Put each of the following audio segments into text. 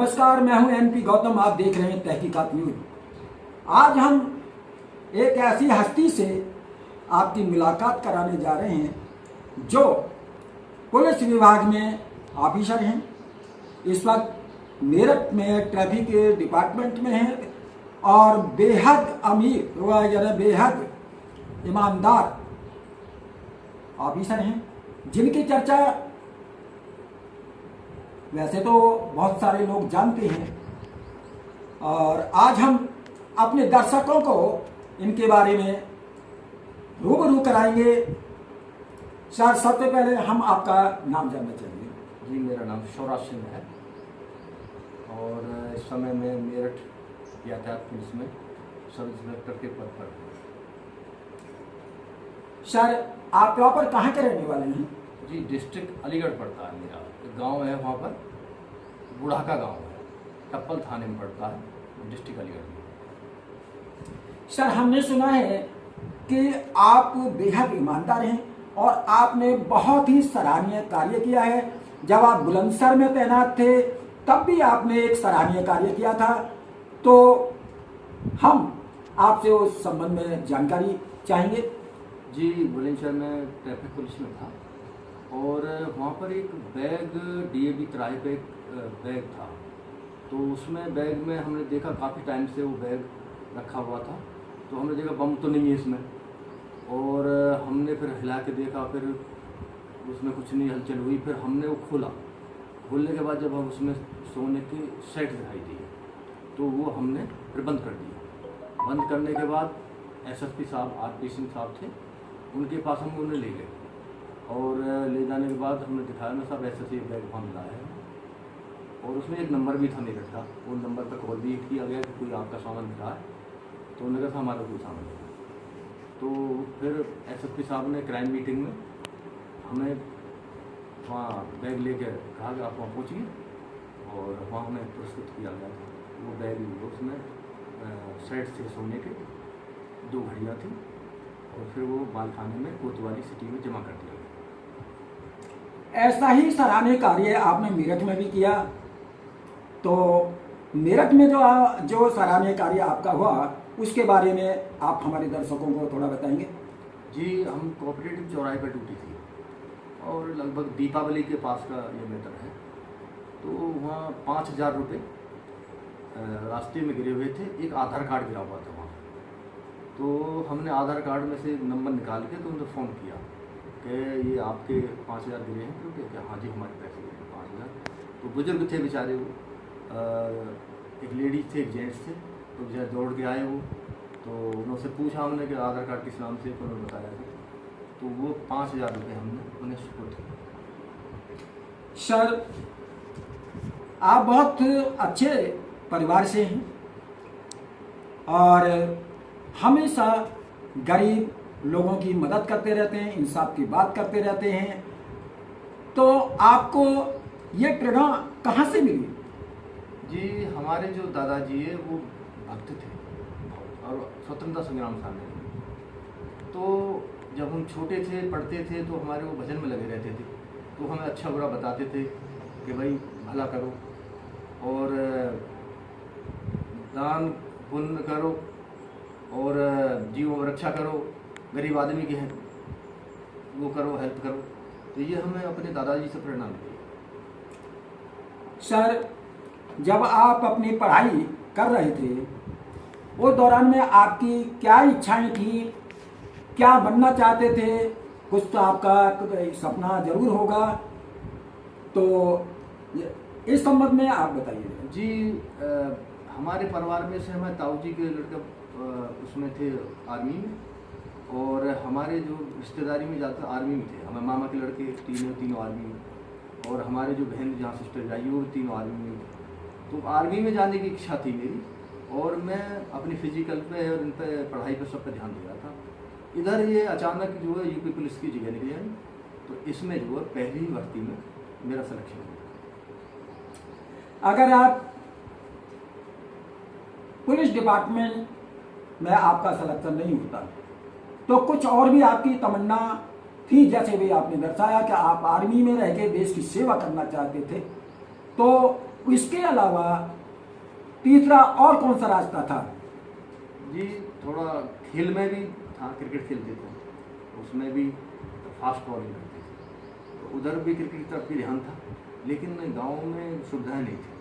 नमस्कार, मैं हूं एनपी गौतम। आप देख रहे हैं तहकीकात न्यूज। आज हम एक ऐसी हस्ती से आपकी मुलाकात कराने जा रहे हैं जो पुलिस विभाग में ऑफिसर हैं। इस वक्त मेरठ में ट्रैफिक डिपार्टमेंट में हैं और बेहद अमीर यानी बेहद ईमानदार ऑफिसर हैं, जिनकी चर्चा वैसे तो बहुत सारे लोग जानते हैं। और आज हम अपने दर्शकों को इनके बारे में रूबरू कराएंगे। सर, सबसे पहले हम आपका नाम जानना चाहेंगे। जी, मेरा नाम शौराज सिंह है और इस समय मैं मेरठ यातायात पुलिस में सब इंस्पेक्टर के पद पर हूँ। सर, आप प्रॉपर कहाँ के रहने वाले हैं? जी, डिस्ट्रिक्ट अलीगढ़ पड़ता है। मेरा गांव है, वहाँ पर बुढ़ाका गांव है, टप्पल थाने में पड़ता है, डिस्ट्रिक्ट अलीगढ़ में। सर, हमने सुना है कि आप बेहद ईमानदार हैं और आपने बहुत ही सराहनीय कार्य किया है। जब आप बुलंदशहर में तैनात थे तब भी आपने एक सराहनीय कार्य किया था, तो हम आपसे उस संबंध में जानकारी चाहेंगे। जी, बुलंदशहर में ट्रैफिक पुलिस में था और वहाँ पर एक बैग डीएवी तिराहे पे एक बैग था। तो उसमें बैग में हमने देखा काफ़ी टाइम से वो बैग रखा हुआ था, तो हमने देखा बम तो नहीं है इसमें। और हमने फिर हिला के देखा, फिर उसमें कुछ नहीं हलचल हुई। फिर हमने वो खोलने के बाद जब हम उसमें सोने के सेट दिखाई दिए तो वो हमने फिर बंद कर दिया। बंद करने के बाद एसएसपी साहब आरपी सिंह साहब थे, उनके पास हम उन्हें ले गए और ले जाने के बाद हमने दिखाया ना साहब ऐसे से बैग वहाँ मिला है और उसमें एक नंबर भी था मेरठ का। वो नंबर पर कॉल भी किया गया कि कोई आपका सामान मिला है, तो उन्होंने कहा हमारा कोई सामान नहीं। तो फिर एसएसपी साहब ने क्राइम मीटिंग में हमें वहाँ बैग लेकर कहा कि आप वहाँ पहुँचिए और वहाँ हमें पुरस्कृत किया गया था। वो बैग उसमें सेट से सोने के 2 घड़ियाँ थी और फिर वो मालखाने में कोतवाली सिटी में जमा कर दिया गया। ऐसा ही सराहनीय कार्य आपने मेरठ में भी किया, तो मेरठ में जो सराहनीय कार्य आपका हुआ उसके बारे में आप हमारे दर्शकों को थोड़ा बताएंगे। जी, हम कोऑपरेटिव चौराहे पर ड्यूटी थी और लगभग दीपावली के पास का ये मैटर है। तो वहाँ 5,000 रुपये रास्ते में गिरे हुए थे। एक आधार कार्ड गिरा हुआ था वहाँ, तो हमने आधार कार्ड में से नंबर निकाल के तो उनको फ़ोन किया कि ये आपके 5,000 गिरे हैं। क्योंकि क्या? हाँ जी, हमारे पैसे गिरे हैं 5,000। तो बुजुर्ग थे बेचारे, वो एक लेडीज थे, एक जेंट्स थे, तो बेचारे दौड़ के आए वो। तो उनसे पूछा हमने कि आधार कार्ड किस नाम से, तो उन्होंने बताया था। तो वो 5,000 रुपये हमने उन्हें सुपुर्द किया। सर, आप बहुत अच्छे परिवार से हैं और हमेशा गरीब लोगों की मदद करते रहते हैं, इंसाफ की बात करते रहते हैं। तो आपको ये प्रेरणा कहाँ से मिली? जी, हमारे जो दादाजी है वो भक्त थे और स्वतंत्रता संग्राम सामने। तो जब हम छोटे थे, पढ़ते थे, तो हमारे वो भजन में लगे रहते थे। तो हमें अच्छा बुरा बताते थे कि भाई भला करो और दान पुण्य करो और जीवों में रक्षा करो, गरीब आदमी की है वो करो, हेल्प करो। तो ये हमें अपने दादाजी से प्रेरणा मिली। सर, जब आप अपनी पढ़ाई कर रहे थे उस दौरान में आपकी क्या इच्छाएं थी, क्या बनना चाहते थे? कुछ तो आपका सपना जरूर होगा, तो इस संबंध में आप बताइए। जी, हमारे परिवार में से हमारे ताऊ जी के लड़के उसमें थे आर्मी में, और हमारे जो रिश्तेदारी में ज़्यादातर आर्मी में थे। हमारे मामा के लड़के तीनों आर्मी में, और हमारे जो बहन जहाँ सिस्टर जाइए वो तीनों आर्मी में। तो आर्मी में जाने की इच्छा थी मेरी और मैं अपनी फिजिकल पे और इन पे पढ़ाई पे सब पे ध्यान दे रहा था। इधर ये अचानक जो है यूपी पुलिस की जगह निकली आई, तो इसमें जो है पहली भर्ती में मेरा सिलेक्शन हो गया। अगर आप पुलिस डिपार्टमेंट में आपका सिलेक्शन नहीं होता तो कुछ और भी आपकी तमन्ना थी, जैसे भी आपने दर्शाया कि आप आर्मी में रह के देश की सेवा करना चाहते थे, तो इसके अलावा तीसरा और कौन सा रास्ता था? जी थोड़ा खेल में भी था, क्रिकेट खेलते थे, उसमें भी फास्ट बॉलिंग करते थे, तो उधर भी क्रिकेट की तरफ भी ध्यान था, लेकिन गांव में सुविधाएं नहीं थी।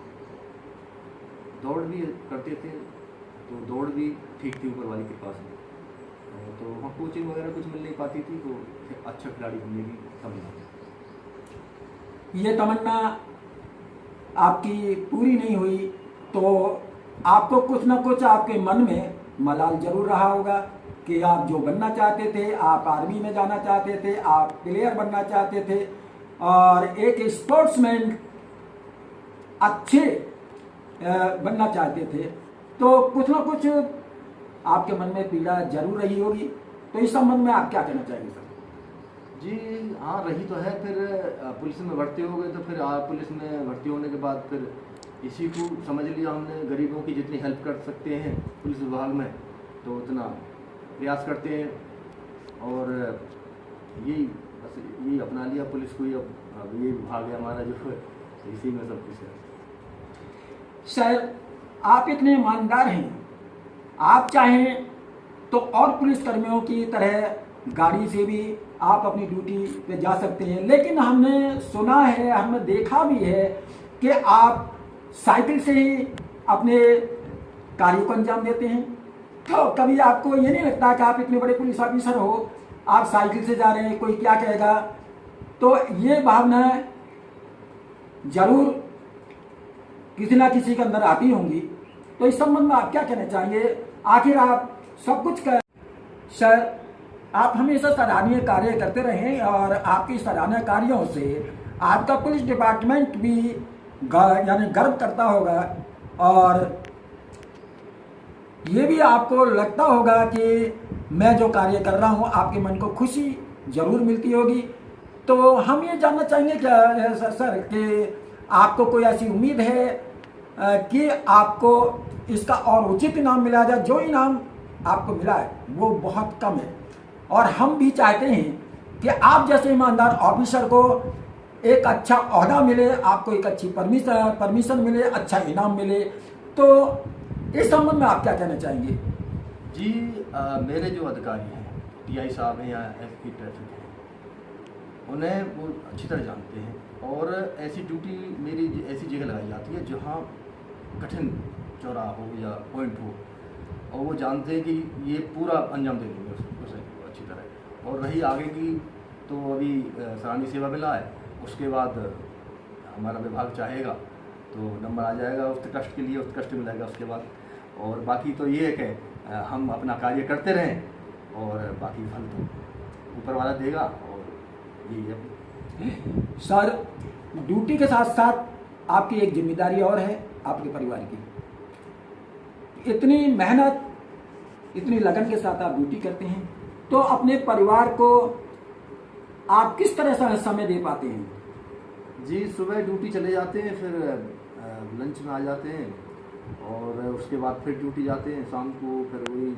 दौड़ भी करते थे, तो दौड़ भी ठीक थी ऊपर वाली कृपा से, तो वहाँ कोचिंग वगैरह कुछ मिल नहीं पाती थी, तो अच्छा खिलाड़ी बनने की तमन्ना। ये तमन्ना आपकी पूरी नहीं हुई तो आपको कुछ ना कुछ आपके मन में मलाल जरूर रहा होगा कि आप जो बनना चाहते थे, आप आर्मी में जाना चाहते थे, आप प्लेयर बनना चाहते थे और एक स्पोर्ट्समैन अच्छे बनना चाहते थे, तो कुछ ना कुछ आपके मन में पीड़ा जरूर रही होगी। तो इस संबंध में आप क्या कहना चाहेंगे सर? जी हाँ, रही तो है। फिर पुलिस में भर्ती हो गए, तो फिर पुलिस में भर्ती होने के बाद फिर इसी को समझ लिया हमने, गरीबों की जितनी हेल्प कर सकते हैं पुलिस विभाग में तो उतना प्रयास करते हैं, और यही बस यही अपना लिया पुलिस को ही। अब ये विभाग है हमारा जो है, इसी में सब कुछ है। सर आप इतने ईमानदार हैं, आप चाहें तो और पुलिसकर्मियों की तरह गाड़ी से भी आप अपनी ड्यूटी पे जा सकते हैं, लेकिन हमने सुना है, हमने देखा भी है कि आप साइकिल से ही अपने कार्य को अंजाम देते हैं। तो कभी आपको ये नहीं लगता कि आप इतने बड़े पुलिस ऑफिसर हो, आप साइकिल से जा रहे हैं, कोई क्या कहेगा? तो ये भावना जरूर किसी ना किसी के अंदर आती होंगी। तो इस संबंध में आप क्या कहना चाहेंगे? आखिर आप सब कुछ कर सर, आप हमेशा सराहनीय कार्य करते रहे और आपकी सराहनीय कार्यों से आपका पुलिस डिपार्टमेंट भी यानी गर्व करता होगा, और ये भी आपको लगता होगा कि मैं जो कार्य कर रहा हूँ आपके मन को खुशी जरूर मिलती होगी। तो हम ये जानना चाहेंगे क्या सर कि आपको कोई ऐसी उम्मीद है कि आपको इसका और उचित इनाम मिला जाए? जो इनाम आपको मिला है वो बहुत कम है, और हम भी चाहते हैं कि आप जैसे ईमानदार ऑफिसर को एक अच्छा ओहदा मिले, आपको एक अच्छी परमिशन मिले, अच्छा इनाम मिले। तो इस संबंध में आप क्या कहना चाहेंगे? जी मेरे जो अधिकारी हैं, टीआई साहब हैं या एसपी ट्रैफिक हैं, उन्हें वो अच्छी तरह जानते हैं, और ऐसी ड्यूटी मेरी ऐसी जगह लगाई जाती है जहाँ कठिन चौराहा हो या पॉइंट हो, और वो जानते हैं कि ये पूरा अंजाम दे देंगे उसे अच्छी तरह। और रही आगे की, तो अभी सराहनीय सेवा मिला है, उसके बाद हमारा विभाग चाहेगा तो नंबर आ जाएगा उत्कृष्ट के लिए, उत्कृष्ट मिलेगा उसके बाद। और बाकी तो ये है कि हम अपना कार्य करते रहें, और बाकी फल तो ऊपर वाला देगा, और यही है। सर ड्यूटी के साथ साथ आपकी एक जिम्मेदारी और है आपके परिवार की। इतनी मेहनत, इतनी लगन के साथ आप ड्यूटी करते हैं, तो अपने परिवार को आप किस तरह से समय दे पाते हैं? जी सुबह ड्यूटी चले जाते हैं, फिर लंच में आ जाते हैं, और उसके बाद फिर ड्यूटी जाते हैं शाम को, फिर वही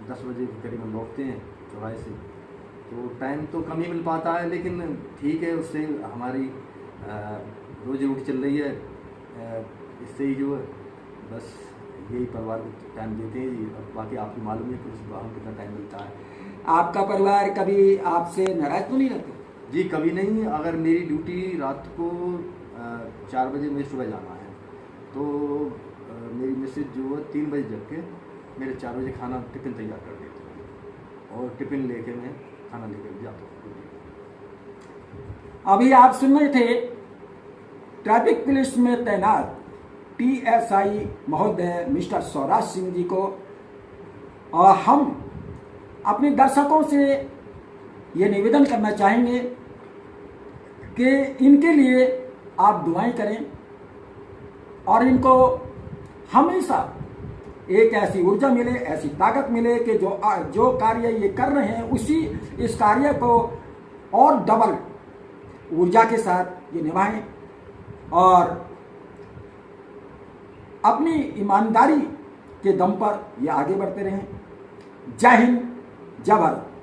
10 बजे के करीब लौटते हैं चौराहे से। तो टाइम तो कम ही मिल पाता है, लेकिन ठीक है, उससे हमारी रोजी रोटी चल रही है, इससे ही जो है बस यही परिवार को टाइम देते हैं जी। और बाकी आपको मालूम है पुलिस विभाग में कितना टाइम मिलता है। आपका परिवार कभी आपसे नाराज तो नहीं रहते? जी कभी नहीं। अगर मेरी ड्यूटी रात को 4 बजे मुझे सुबह जाना है, तो मेरी मिसेज जो है 3 बजे जग के मेरे 4 बजे खाना टिफ़िन तैयार कर देती है, और टिफ़िन लेके मैं खाना लेकर जाता हूँ। अभी आप सुन रहे थे ट्रैफिक पुलिस में तैनात टीएसआई महोदय मिस्टर स्वराज सिंह जी को, और हम अपने दर्शकों से ये निवेदन करना चाहेंगे कि इनके लिए आप दुआएं करें, और इनको हमेशा एक ऐसी ऊर्जा मिले, ऐसी ताकत मिले कि जो कार्य ये कर रहे हैं इस कार्य को और डबल ऊर्जा के साथ ये निभाएं, और अपनी ईमानदारी के दम पर ये आगे बढ़ते रहें। जय हिंद, जय भारत।